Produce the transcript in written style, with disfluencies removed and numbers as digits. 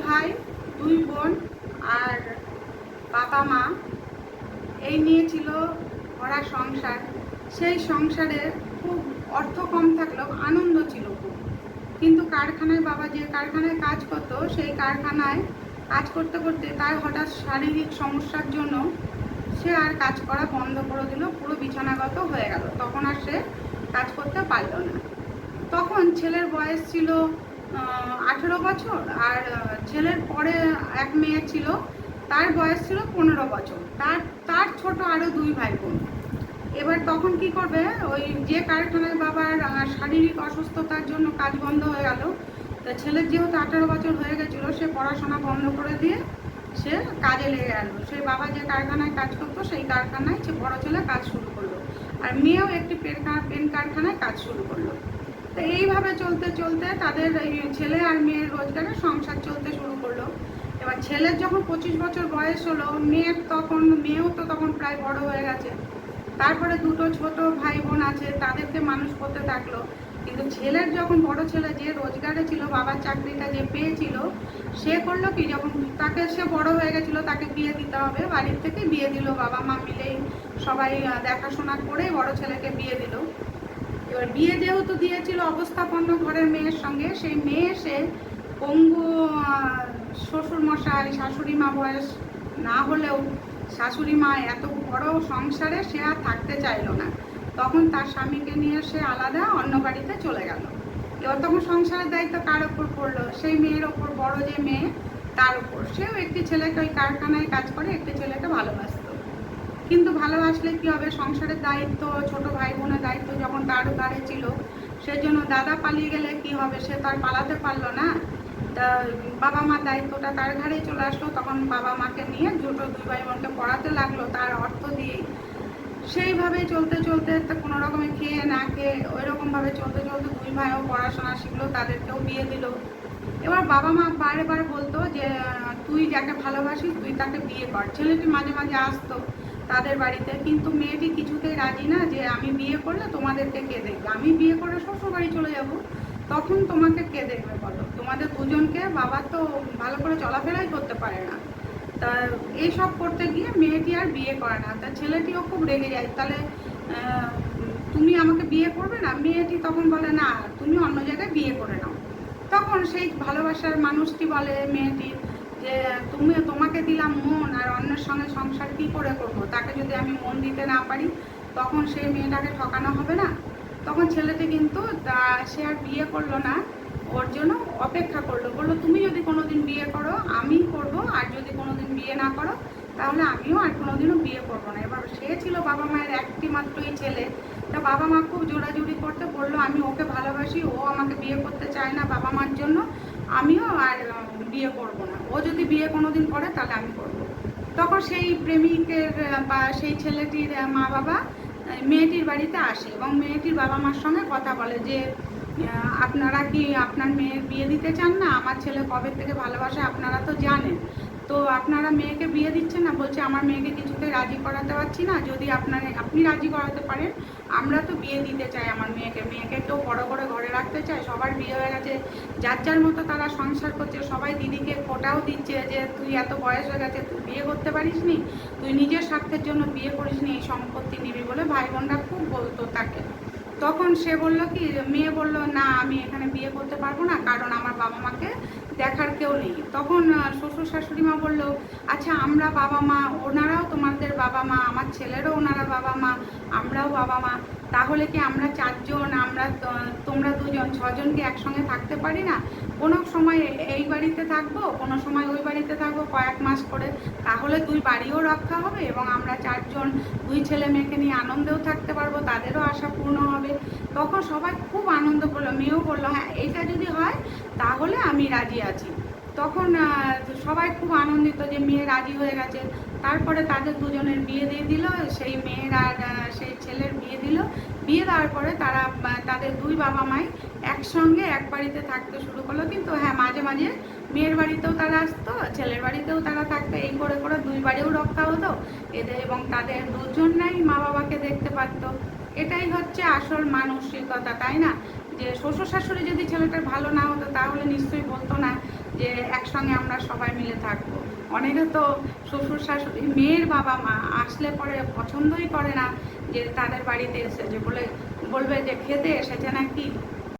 ভাই, 2 বোন আর বাবা মা, এই নিয়ে ছিল ভরা সংসার। সেই সংসারে খুব অর্থ কম থাকলেও আনন্দ ছিল খুব। কিন্তু কারখানায় বাবা যে কারখানায় কাজ করতো, সেই কারখানায় কাজ করতে করতে তার হঠাৎ শারীরিক সমস্যার জন্য সে আর কাজ করা বন্ধ করে দিল, পুরো বিছানাগত হয়ে গেল। তখন আর সে কাজ করতে পারল না। তখন ছেলের বয়স ছিল 18 বছর, আর ছেলের পরে এক মেয়ে ছিল, তার বয়স ছিল 15 বছর। তার তার ছোট আরও 2 ভাই বোন। এবার তখন কি করবে, ওই যে কারখানায় বাবার শারীরিক অসুস্থতার জন্য কাজ বন্ধ হয়ে গেল, তা ছেলের যেহেতু 18 বছর হয়ে গেছিলো, সে পড়াশোনা বন্ধ করে দিয়ে সে কাজে লেগে গেল। সেই বাবা যে কারখানায় কাজ করতো, সেই কারখানায় সে বড় ছেলে কাজ শুরু করলো, আর মেয়েও একটি পেন কারখানায় কাজ শুরু করলো। তো এইভাবে চলতে চলতে তাদের ছেলে আর মেয়ের রোজগারে সংসার চলতে শুরু করলো। এবার ছেলের যখন 25 বছর বয়স হলো, মেয়েও তো তখন প্রায় বড় হয়ে গেছে। তারপরে 2টো ছোট ভাই বোন আছে, তাদেরকে মানুষ করতে থাকলো। কিন্তু ছেলের যখন বড় ছেলে যে রোজগারে ছিল, বাবার চাকরিটা যে পেয়েছিল, সে করলো কি, যখন তাকে সে বড় হয়ে গেছিলো, তাকে বিয়ে দিতে হবে, বাড়ির থেকে বিয়ে দিল, বাবা মা মিলেই সবাই দেখাশোনা করে বড় ছেলেকে বিয়ে দিল। এবার বিয়ে যেহেতু দিয়েছিল অবস্থাপন্ন ঘরের মেয়ের সঙ্গে, সেই মেয়ে সে পঙ্গু শ্বশুর মশাই, শাশুড়ি মা বয়স না হলেও শাশুড়ি মা এত বড় সংসারে সে আর থাকতে চাইলো না। তখন তার স্বামীকে নিয়ে সে আলাদা অন্য বাড়িতে চলে গেল। এবার তখন সংসারের দায়িত্ব কার ওপর পড়লো? সেই মেয়ের ওপর, বড় যে মেয়ে তার উপর। সেও একটি ছেলেকে ওই কারখানায় কাজ করে একটি ছেলেকে ভালোবাসত। কিন্তু ভালোবাসলে কি হবে, সংসারের দায়িত্ব, ছোট ভাই বোনের দায়িত্ব যখন তার ঘাড়ে ছিল, সেজন্য দাদা পালিয়ে গেলে কি হবে, সে তো আর পালাতে পারলো না। তা বাবা মার দায়িত্বটা তার ঘাড়েই চলে আসলো। তখন বাবা মাকে নিয়ে ছোটো 2 ভাই বোনকে পড়াতে লাগলো তার অর্থ দিয়ে। সেইভাবেই চলতে চলতে কোনো রকমে খেয়ে না খেয়ে ওই রকমভাবে চলতে চলতে 2 ভাইও পড়াশোনা শিখলো, তাদেরকেও বিয়ে দিল। এবার বাবা মা বারে বলতো যে তুই যাকে ভালোবাসিস তুই তাকে বিয়ে কর। ছেলেটি মাঝে মাঝে আসতো তাদের বাড়িতে, কিন্তু মেয়েটি কিছুতেই রাজি না, যে আমি বিয়ে করলে তোমাদেরকে কে দেখবে, আমি বিয়ে করে শ্বশুর বাড়ি চলে যাব, তখন তোমাকে কে দেখবে বলো, তোমাদের দুজনকে বাবা তো ভালো করে চলাফেরাই করতে পারে না। তা এইসব করতে গিয়ে মেয়েটি আর বিয়ে করে না। তা ছেলেটিও খুব রেগে যায়, তাহলে তুমি আমাকে বিয়ে করবে না? মেয়েটি তখন বলে না, তুমি অন্য জায়গায় বিয়ে করে নাও। তখন সেই ভালোবাসার মানুষটি বলে মেয়েটি যে তোমাকে দিলাম মন, আর অন্যের সঙ্গে সংসার কি করে করবো, তাকে যদি আমি মন দিতে না পারি, তখন সেই মেয়েটাকে ঠকানো হবে না। তখন ছেলেটি কিন্তু সে আর বিয়ে করলো না, ওর জন্য অপেক্ষা করলো। বললো তুমি যদি কোনোদিন বিয়ে করো আমি করব, আর যদি কোনোদিন বিয়ে না করো তাহলে আমিও আর কোনোদিনও বিয়ে করবো না। এবার সে ছিল বাবা মায়ের একটি মাত্রই ছেলে। তা বাবা মা খুব জোরাজুরি করতে বললো আমি ওকে ভালোবাসি, ও আমাকে বিয়ে করতে চায় না বাবা মার জন্য, আমিও আর বিয়ে করব না। ও যদি বিয়ে কোনোদিন করে তাহলে আমি করব। তখন সেই প্রেমিকের বা সেই ছেলেটির মা বাবা মেয়েটির বাড়িতে আসে এবং মেয়েটির বাবা মার সঙ্গে কথা বলে যে আপনারা কি আপনার মেয়ের বিয়ে দিতে চান না? আমার ছেলে কবে থেকে ভালোবাসে আপনারা তো জানেন, তো আপনারা মেয়েকে বিয়ে দিচ্ছেন না। বলছে আমার মেয়েকে কিছুতেই রাজি করাতে পারছি না, যদি আপনি রাজি করাতে পারেন আমরা তো বিয়ে দিতে চাই আমার মেয়েকে কেউ বড় করে ঘরে রাখতে চায়, সবার বিয়ে হয়ে গেছে, যার যার মতো তারা সংসার করছে, সবাই দিদিকে খোটাও দিচ্ছে যে তুই এত বয়স হয়ে গেছে তুই বিয়ে করতে পারিস নি, তুই নিজের স্বার্থের জন্য বিয়ে করিস নি, এই সম্পত্তি নিবি বলে ভাই বোনরা খুব বলতো তাকে। তখন সে বলল কি, মেয়ে বলল না আমি এখানে বিয়ে করতে পারবো না, কারণ আমার বাবা মাকে দেখার কেউ নেই। তখন শ্বশুর শাশুড়ি মা বলল আচ্ছা আমরা বাবা মা, ওনারাও তোমাদের বাবা মা, আমার ছেলেরও ওনারা বাবা মা, আমরাও বাবা মা, তাহলে কি আমরা 4 জন, তোমরা 2 জন, 6 জন কি একসঙ্গে থাকতে পারি না? কোনো সময় এই বাড়িতে থাকবো, কোনো সময় ওই বাড়িতে থাকবো, কয়েক মাস করে, তাহলে 2 বাড়িও রক্ষা হবে এবং আমরা 4 জন 2 ছেলে মেয়েকে নিয়ে আনন্দেও থাকতে পারবো, তাদেরও আশা পূর্ণ হবে। তখন সবাই খুব আনন্দ করলো, মেয়েও বললো হ্যাঁ এইটা যদি হয় তাহলে আমি রাজি আছি। তখন সবাই খুব আনন্দিত যে মেয়ে রাজি হয়ে গেছে। তারপরে তাদের দুজনের বিয়ে দিয়ে দিল, সেই মেয়ের আর সেই ছেলের বিয়ে দিল। বিয়ে দেওয়ার পরে তারা তাদের 2 বাবা মাই একসঙ্গে এক বাড়িতে থাকতে শুরু করলো। কিন্তু হ্যাঁ মাঝে মাঝে মেয়ের বাড়িতেও তারা আসতো, ছেলের বাড়িতেও তারা থাকতো, এই করে করে 2 বাড়িও রক্ষা হতো এদের, এবং তাদের দুজনেই মা বাবাকে দেখতে পারত। এটাই হচ্ছে আসল মানসিকতা, তাই না? যে শ্বশুর শাশুড়ি যদি ছেলেটার ভালো না হতো তাহলে নিশ্চয়ই বলতো না যে একসঙ্গে আমরা সবাই মিলে থাকবো। অনেকে তো শ্বশুর শাশুড়ি মেয়ের বাবা মা আসলে পরে পছন্দই করে না যে তাদের বাড়িতে এসে যে বলবে যে খেতে এসেছে নাকি,